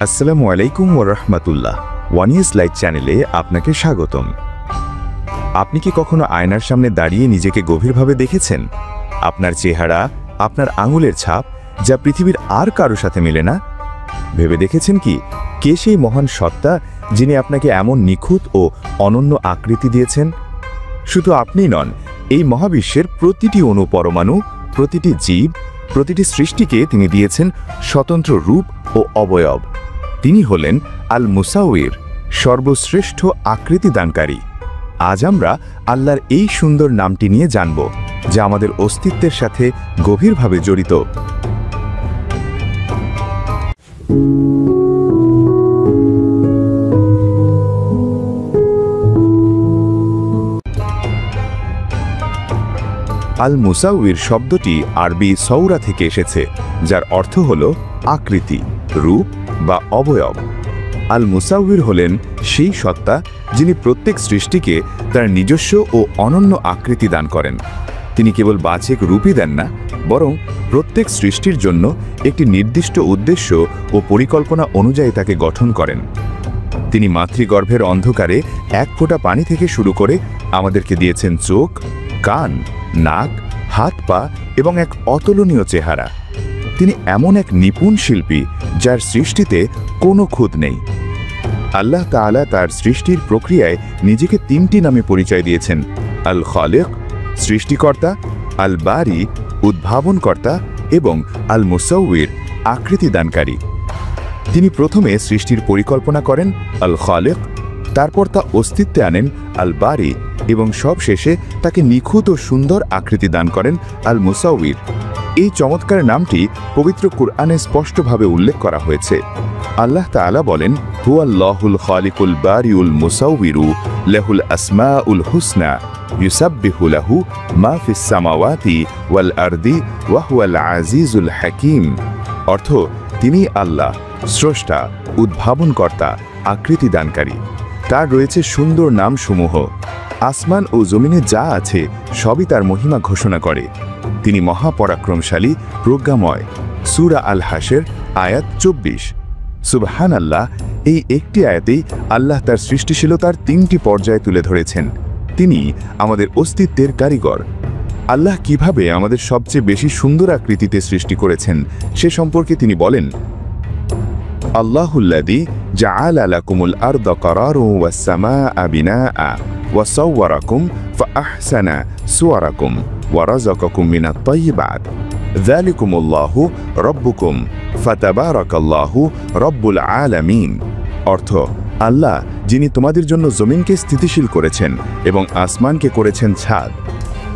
আসসালামু আলাইকুম ওয়া রাহমাতুল্লাহ। ওয়ানিস লাইট চ্যানেলে আপনাকে স্বাগতম। আপনি কি কখনো আয়নার সামনে দাঁড়িয়ে নিজেকে গভীরভাবে দেখেছেন? আপনার চেহারা, আপনার আঙুলের ছাপ, যা পৃথিবীর আর কারো সাথে মেলে না। ভেবে দেখেছেন কি, কে সেই মহান সত্তা যিনি আপনাকে এমন নিখুঁত ও অনন্য আকৃতি দিয়েছেন? শুধু আপনিই নন, এই মহাবিশ্বের প্রতিটি অণু, পরমাণু, প্রতিটি জীব, প্রতিটি সৃষ্টিকে তিনি দিয়েছেন স্বতন্ত্র রূপ ও অবয়ব। তিনি হলেন আল মুসাউইর, সর্বশ্রেষ্ঠ আকৃতি দানকারী। আজ আমরা আল্লাহর এই সুন্দর নামটি নিয়ে জানব, যা আমাদের অস্তিত্বের সাথে গভীরভাবে জড়িত। আল মুসাউইর শব্দটি আরবি সৌরা থেকে এসেছে, যার অর্থ হল আকৃতি, রূপ বা অবয়ব। আল মুসাউইর হলেন সেই সত্তা যিনি প্রত্যেক সৃষ্টিকে তার নিজস্ব ও অনন্য আকৃতি দান করেন। তিনি কেবল বাহ্যিক রূপই দেন না, বরং প্রত্যেক সৃষ্টির জন্য একটি নির্দিষ্ট উদ্দেশ্য ও পরিকল্পনা অনুযায়ী তাকে গঠন করেন। তিনি মাতৃগর্ভের অন্ধকারে এক ফোঁটা পানি থেকে শুরু করে আমাদেরকে দিয়েছেন চোখ, কান, নাক, হাত, পা এবং এক অতুলনীয় চেহারা। তিনি এমন এক নিপুণ শিল্পী যার সৃষ্টিতে কোনো খুঁত নেই। আল্লাহ তাআলা তার সৃষ্টির প্রক্রিয়ায় নিজেকে তিনটি নামে পরিচয় দিয়েছেন: আল খালিক, সৃষ্টিকর্তা; আল বারি, উদ্ভাবনকর্তা; এবং আল মুসাউইর, আকৃতি দানকারী। তিনি প্রথমে সৃষ্টির পরিকল্পনা করেন, আল খালিক, তারপর তা অস্তিত্বে আনেন, আল বারি, এবং সবশেষে তাকে নিখুঁত ও সুন্দর আকৃতি দান করেন, আল মুসাউইর। এই চমৎকার নামটি পবিত্র কুরআনে স্পষ্টভাবে উল্লেখ করা হয়েছে। আল্লাহ তাআলা বলেন, হুয়াল্লাহুল খালিকুল বারিউল মুসাউবিরু লাহুল আসমাউল হুসনা ইউসাব্বিহু লাহু মা ফিস সামাওয়াতি ওয়াল আরদি ওয়া হুয়াল আজিজুল হাকীম। অর্থ, তিনি আল্লাহ, স্রষ্টা, উদ্ভাবনকর্তা, আকৃতি দানকারী। তার রয়েছে সুন্দর নামসমূহ। আসমান ও জমিনে যা আছে সবই তার মহিমা ঘোষণা করে। তিনি মহাপরাক্রমশালী, প্রজ্ঞাময়। সূরা আল হাশের আয়াত ২৪। সুবহানাল্লাহ, এই একটি আয়াতেই আল্লাহ তার সৃষ্টিশীলতার তিনটি পর্যায় তুলে ধরেছেন। তিনি আমাদের অস্তিত্বের কারিগর। আল্লাহ কিভাবে আমাদের সবচেয়ে বেশি সুন্দর আকৃতিতে সৃষ্টি করেছেন সে সম্পর্কে তিনি বলেন, আল্লাহুল্লাযী জাআলা লাকুমুল আরদা কারারুন ওয়াস সামাআ বিনাআ ওয়া সাওয়ারাকুম ফাআহসানা সুওয়ারাকুম ওয়া রাযাকাকুম মিনাত তাইয়্যিবাত যালিকুমুল্লাহু রাব্বুকুম ফাতাবারাকাল্লাহু রাব্বুল আলামিন। অর্থ, আল্লাহ যিনি তোমাদের জন্য জমিনকে স্থিতিশীল করেছেন এবং আসমানকে করেছেন ছাদ,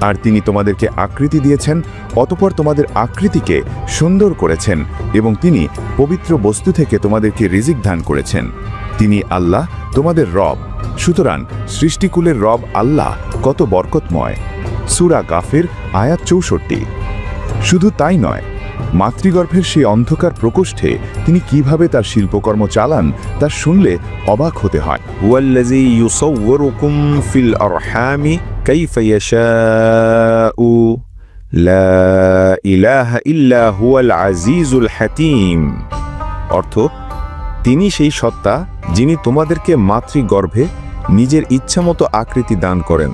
আর তিনি তোমাদেরকে আকৃতি দিয়েছেন, অতঃপর তোমাদের আকৃতিকে সুন্দর করেছেন, এবং তিনি পবিত্র বস্তু থেকে তোমাদেরকে রিজিক দান করেছেন। তিনি আল্লাহ তোমাদের রব। সুতরাং সৃষ্টিকুলের রব আল্লাহ কত বরকতময়। সূরা গাফির আয়াত ৬৪। শুধু তাই নয়, মাতৃগর্ভের সেই অন্ধকার প্রকোষ্ঠে তিনি কিভাবে তার শিল্পকর্ম চালান তা শুনলে অবাক হতে হয়। ওয়াল্লাযী ইউসাউওয়িরুকুম ফিল আরহামি কাইফা ইয়াশাউ লা ইলাহা ইল্লা হুয়াল আজিজুল হাকীম। অর্থ, তিনি সেই সত্তা যিনি তোমাদেরকে মাতৃগর্ভে নিজের ইচ্ছামতো আকৃতি দান করেন।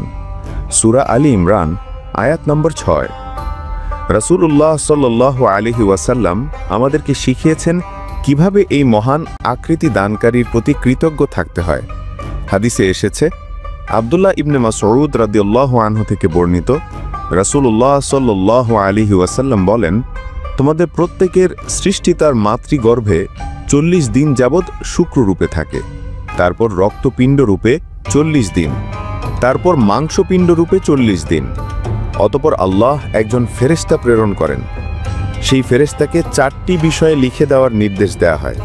সূরা আলী ইমরান আয়াত নম্বর ৬। রাসূলুল্লাহ সাল্লাল্লাহু আলাইহি ওয়াসাল্লাম আমাদেরকে শিখিয়েছেন কিভাবে এই মহান আকৃতি দানকারীর প্রতি কৃতজ্ঞ থাকতে হয়। হাদিসে এসেছে, আব্দুল্লাহ ইবনে মাসউদ রাদিয়াল্লাহু আনহু থেকে বর্ণিত, রাসূলুল্লাহ সাল্লাল্লাহু আলাইহি ওয়াসাল্লাম বলেন, তোমাদের প্রত্যেকের সৃষ্টি তার মাতৃগর্ভে ৪০ দিন যাবৎ শুক্ররূপে থাকে, তারপর রক্তপিণ্ড রূপে ৪০ দিন, তারপর মাংসপিণ্ড রূপে ৪০ দিন। অতঃপর আল্লাহ একজন ফেরেশতা প্রেরণ করেন। সেই ফেরেশতাকে ৪টি বিষয়ে লিখে দেওয়ার নির্দেশ দেওয়া হয়: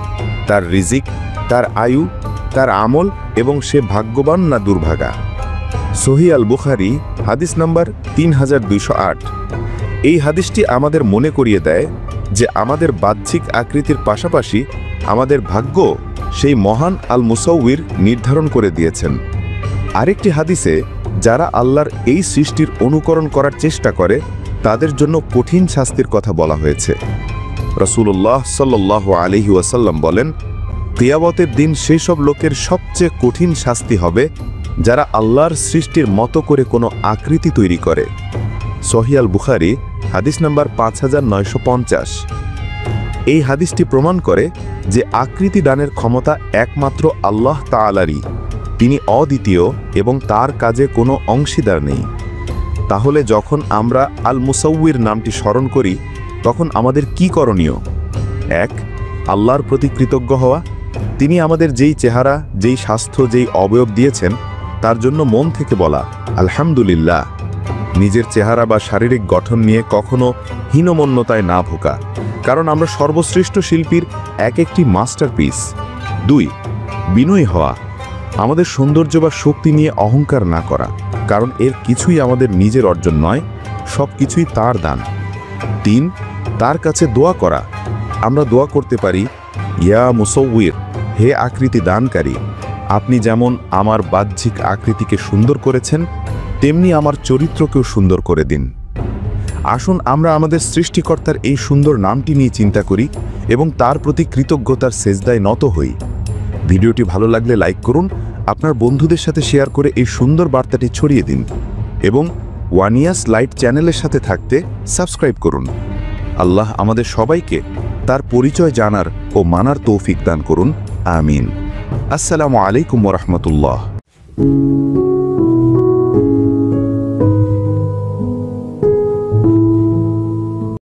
তার রিজিক, তার আয়ু, তার আমল এবং সে ভাগ্যবান না দুর্ভাগা। সহিহ আল বুখারী হাদিস নাম্বার ৩২০৮। এই হাদিসটি আমাদের মনে করিয়ে দেয় যে আমাদের বাহ্যিক আকৃতির পাশাপাশি আমাদের ভাগ্য সেই মহান আল মুসাউইর নির্ধারণ করে দিয়েছেন। আরেকটি হাদিসে যারা আল্লাহর এই সৃষ্টির অনুকরণ করার চেষ্টা করে তাদের জন্য কঠিন শাস্তির কথা বলা হয়েছে। রাসূলুল্লাহ সাল্লাল্লাহু আলাইহি ওয়াসাল্লাম বলেন, কিয়ামতের দিন সেসব লোকের সবচেয়ে কঠিন শাস্তি হবে যারা আল্লাহর সৃষ্টির মতো করে কোনো আকৃতি তৈরি করে। সহিহ আল বুখারী হাদিস নাম্বার 5950। এই হাদিসটি প্রমাণ করে যে আকৃতি দানের ক্ষমতা একমাত্র আল্লাহ তাআলারই। তিনি অদ্বিতীয় এবং তার কাজে কোনো অংশীদার নেই। তাহলে যখন আমরা আল মুসাউয়ির নামটি স্মরণ করি তখন আমাদের কি করণীয়? 1. আল্লাহর প্রতি কৃতজ্ঞ হওয়া। তিনি আমাদের যেই চেহারা, যেই স্বাস্থ্য, যেই অবয়ব দিয়েছেন তার জন্য মন থেকে বলা আলহামদুলিল্লাহ। নিজের চেহারা বা শারীরিক গঠন নিয়ে কখনো হীনমন্যতায় না ভোগা, কারণ আমরা সর্বশ্রেষ্ঠ শিল্পীর এক একটি মাস্টারপিস। 2. বিনয়ী হওয়া। আমাদের সৌন্দর্য বা শক্তি নিয়ে অহংকার না করা, কারণ এর কিছুই আমাদের নিজের অর্জন নয়, সব কিছুই তার দান। 3. তার কাছে দোয়া করা। আমরা দোয়া করতে পারি, ইয়া মুসাউয়ির, হে আকৃতি দানকারী, আপনি যেমন আমার বাহ্যিক আকৃতিকে সুন্দর করেছেন তেমনি আমার চরিত্রকেও সুন্দর করে দিন। আসুন আমরা আমাদের সৃষ্টিকর্তার এই সুন্দর নামটি নিয়ে চিন্তা করি এবং তার প্রতি কৃতজ্ঞতার সেজদায় নত হই। ভিডিওটি ভালো লাগলে লাইক করুন, আপনার বন্ধুদের সাথে শেয়ার করে এই সুন্দর বার্তাটি ছড়িয়ে দিন এবং ওয়ানিয়াস লাইট চ্যানেলের সাথে থাকতে সাবস্ক্রাইব করুন। আল্লাহ আমাদের সবাইকে তার পরিচয় জানার ও মানার তৌফিক দান করুন। আমিন। আসসালামু আলাইকুম ওয়া রাহমাতুল্লাহ।